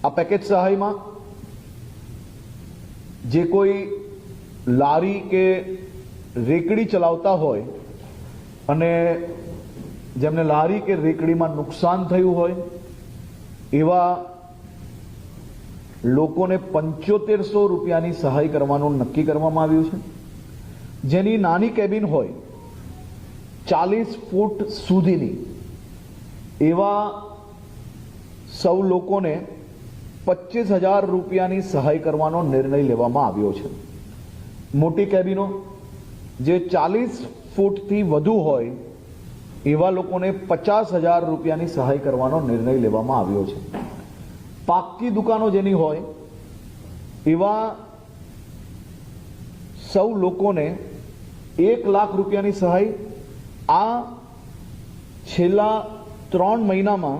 આ પેકેજ સહાયમાં જે કોઈ લારી કે રેકડી ચલાવતા હોય અને જેમને લારી કે રેકડીમાં નુકસાન થયું હોય એવા લોકોને 7500 રૂપિયાની સહાય કરવાનું નક્કી કરવામાં આવ્યું છે, જેની નાની કેબિન હોય 40 ફૂટ સુધીની એવા સૌ લોકોને 25,000 રૂપિયાની સહાય કરવાનો નિર્ણય લેવામાં આવ્યો છે। મોટી કેબિનો જે 40 ફૂટથી વધુ હોય એવા લોકોને 50,000 રૂપિયાની સહાય કરવાનો નિર્ણય લેવામાં આવ્યો છે। પાક્કી દુકાનો જેની હોય એવા સૌ લોકોને 1 લાખ રૂપિયાની સહાય આ છેલ્લા 3 મહિનામાં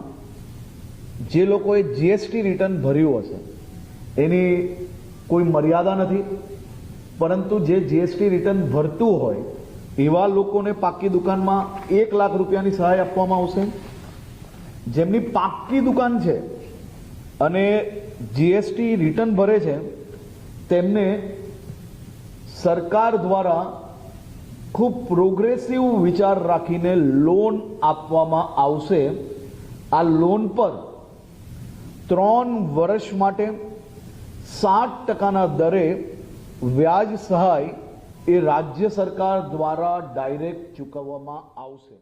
જે લોકોએ જીએસટી રિટર્ન ભર્યું હશે એની કોઈ મર્યાદા નથી, પરંતુ જે જીએસટી રિટર્ન ભરતું હોય એવા લોકોને પાક્કી દુકાનમાં 1 લાખ રૂપિયાની સહાય આપવામાં આવશે। જેમની પાક્કી દુકાન છે અને જીએસટી રિટર્ન ભરે છે તેમને સરકાર દ્વારા ખૂબ પ્રોગ્રેસિવ વિચાર રાખીને લોન આપવામાં આવશે। આ લોન પર 3 વર્ષ માટે 7% દરે વ્યાજ સહાય એ રાજ્ય સરકાર દ્વારા ડાયરેક્ટ ચૂકવવામાં આવશે।